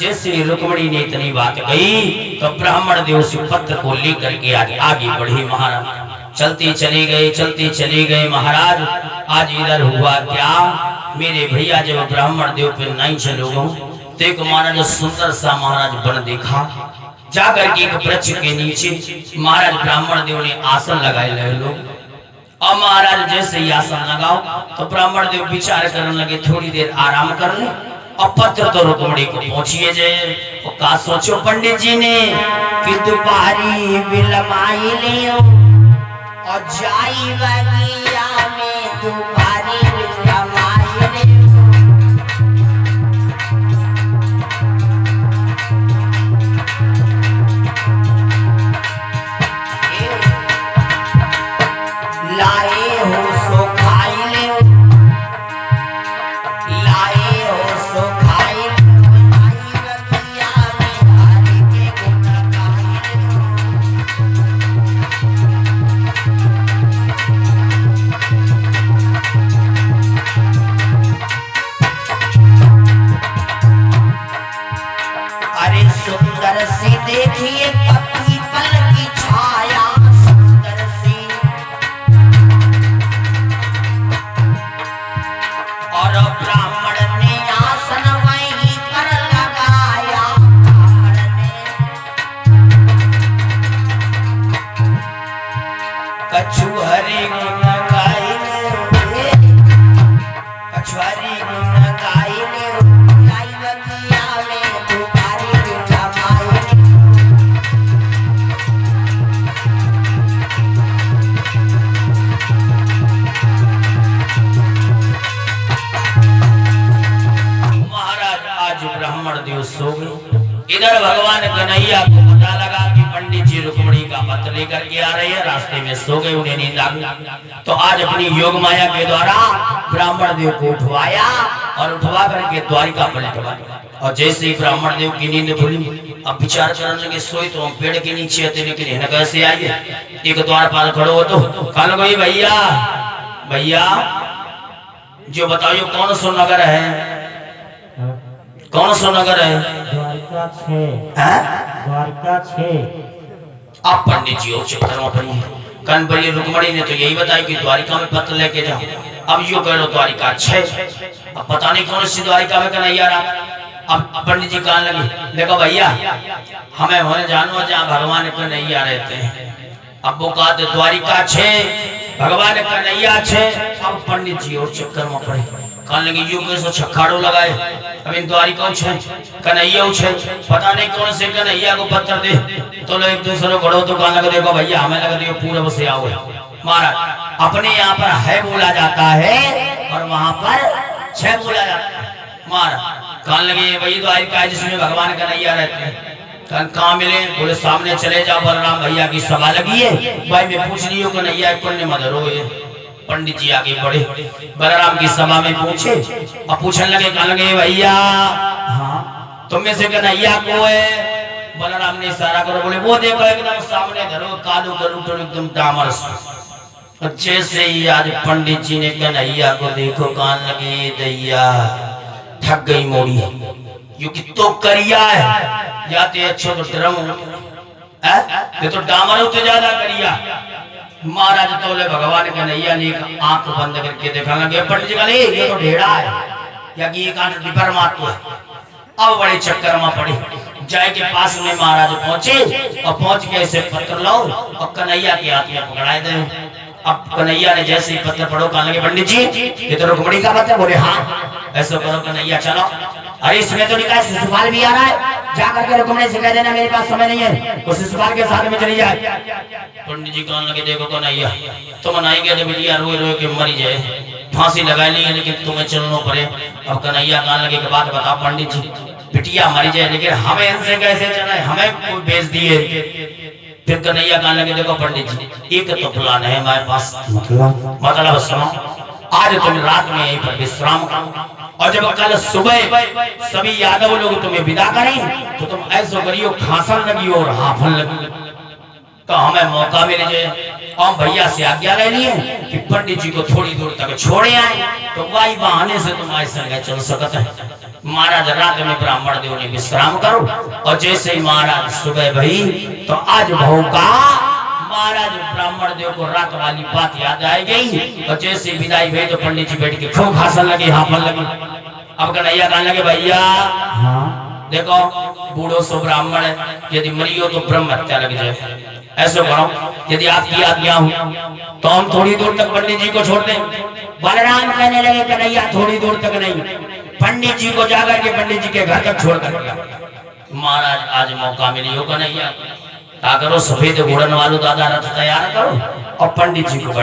जैसे रुक्मणी ने इतनी बात कही तो ब्राह्मण देव से पत्र को लेकर के आगे बढ़े महाराज। चलते चले गए महाराज। आज इधर हुआ क्या, मेरे भैया जब ब्राह्मण देव पे नहीं चलो तो एक महाराज सुंदर सा महाराज बन देखा। जाकर के एक वृक्ष के नीचे महाराज ब्राह्मण देव ने आसन लगाए रहे लोग। और महाराज जैसे ही आसन लगाओ तो ब्राह्मण देव विचार करने लगे थोड़ी देर आराम कर ले। और पत्र तो रुक्मणी को पहुंचिए जाए। और का सोचो पंडित जी ने कि दोपहरी बिलमाई ले और जाई बगिया में दोपहरी बिलमाई ले। लाए हो सो खाई ले, लाए हो सो खाई बगिया में हरि के गुण गाई अरे सुंदर सी देखिए पीपल की छाया, सुंदर सी और ब्राह्मण ने आसन वहीं पर लगाया। ब्राह्मण ने कछुहरी गुण गाइले, कछुहरी गुण गाइले, लाई बगिया में दोपहरी बिलमाई ले। महाराज आज ब्राह्मण देव सो गए। इधर भगवान कन्हैया को पता लगा कि पंडित जी रुक्मणी का पत्र लेकर के आ रहे हैं, रास्ते में सो गए, उन्हें नींद आ गई। तो आज अपनी योग माया के द्वारा ब्राह्मण देव को उठवाया और उठवा करके द्वारिका पलटवा। और जैसे ही ब्राह्मण देव की नींद खुली अब विचार करने लगे सोई तो हम पेड़ के नीचे आते लेकिन है कैसे आइए। एक द्वारपाल खड़ो हो तो कहने कोई भैया भैया जो बताओ कौन सो नगर है, कौन सा नगर है? द्वारका 6। द्वारका 6। आप पंडित जी हो चक्कर में पड़ी कन बड़ी रुक्मणी ने तो यही बताया कि द्वारिका में पत्र लेके जाओ। अब यो कह लो द्वारिका 6। अब पता नहीं कौन सी द्वारिका में कन्हैया रहा। अब पंडित जी कहने लगे देखो भैया हमें होने जानो जहाँ भगवान कन्हैया रहते हैं। अब वो कहते द्वारिका 6 भगवान कन्हैया 6। अब पंडित जी और चक्कर में पड़े कहने लगे यो कैसे छक्काड़ो लगाए। अब इन द्वारिका 6 कन्हैया 6 पता नहीं कौन से कन्हैया को पत्र दे। तो लोग एक दूसरे को तो कहने लगे देखो भैया हमें लगा देखो पूरब से आओ। महाराज अपने यहाँ पर है बोला जाता है और वहां पर 6 बोला जाता है। महाराज कहने लगे वही द्वारिका है जिसमें भगवान कन्हैया रहते हैं। कहाँ मिले? बोले सामने चले जाओ, बलराम भैया की सभा लगी है भाई मैं पूछ रही हूँ कन्हैया पुण्य मदर हो पंडित जी आगे बढ़े, बलराम की सभा में पूछे और पूछने लगे, कहने लगे भैया हाँ तुम में से कन्हैया को है? बलराम ने इशारा करो, बोले वो देखो एकदम सामने धरो, कालू गरुड़ एकदम डामर से। जैसे ही आज पंडित जी ने कन्हैया को देखो, कान लगे दैया थक गई मोड़ी, यू कि तो करिया है या ते अच्छो तो ड्रम ये तो डामर होते ज्यादा करिया। महाराज तोले भगवान कन्हैया ने एक आंख बंद करके देखा लगे, पंडित जी का नहीं ये तो ढेड़ा है या कि एक आंख डिपर मारतो है। अब बड़े चक्कर में पड़े, जाए के पास में महाराज पहुंचे और पहुंच के ऐसे पत्र लो और कन्हैया के हाथ में पकड़ाए दे। अब कन्हैया ने जैसे ही पत्र पढ़ो, कहने लगे पंडित जी ये तो रुक्मणी का पत्र। बोले हाँ। ऐसा करो कन्हैया चलो, अरे इसमें तो लिखा है शिशुपाल भी आ रहा है, जाकर के रुक्मणी से कह देना मेरे पास समय नहीं है, वो शिशुपाल के साथ में चली जाए। पंडित जी कहने लगे देखो कन्हैया तुम नहीं गए तो बिटिया रोए रोए के मरी जाए, फांसी लगा ली है लेकिन तुम्हें चलना पड़े। अब कन्हैया कहने लगे कि बात बताओ पंडित जी, बिटिया मरी जाए लेकिन हमें इनसे कैसे चला है, हमें कोई भेज दिए। फिर कन्हैया कहने लगे देखो पंडित जी एक तो प्लान है हमारे पास, मतलब सुनो, आज तुम रात में यहीं पर विश्राम करो और जब कल सुबह सभी यादव लोग तुम्हें विदा करें तो तुम ऐसा करियो खांसन लगी और हाफन लगी, तो हमें मौका मिल जाए। हम भैया से आज्ञा ले लिए कि पंडित जी को थोड़ी दूर तक छोड़े आए, तो वही बहाने से तुम्हारे संग चल सकता है। महाराज रात में ब्राह्मण देव ने विश्राम करो और जैसे ही महाराज सुबह भई तो आज बहु का महाराज ब्राह्मण देव को रात वाली बात याद आ गई और जैसे विदाई भई तो पंडित जी बैठ के खूब खासन लगे, हाफन लगे। अब कन्हैया कहने लगे भैया हाँ देखो बूढ़ो सो ब्राह्मण है, यदि मरियो तो ब्रह्म हत्या लग जाए। ऐसा करो यदि आपकी आज्ञा हो तो हम थोड़ी दूर तक पंडित जी को छोड़ दें। बलराम कहने लगे कन्हैया थोड़ी दूर तक नहीं, पंडित जी को जाकर के पंडित जी के घर तक छोड़ कर गया। महाराज आज मौका मिली हो कन्हैया, क्या करो सफेद घोड़न वालों दादा रथ तैयार करो और पंडित जी को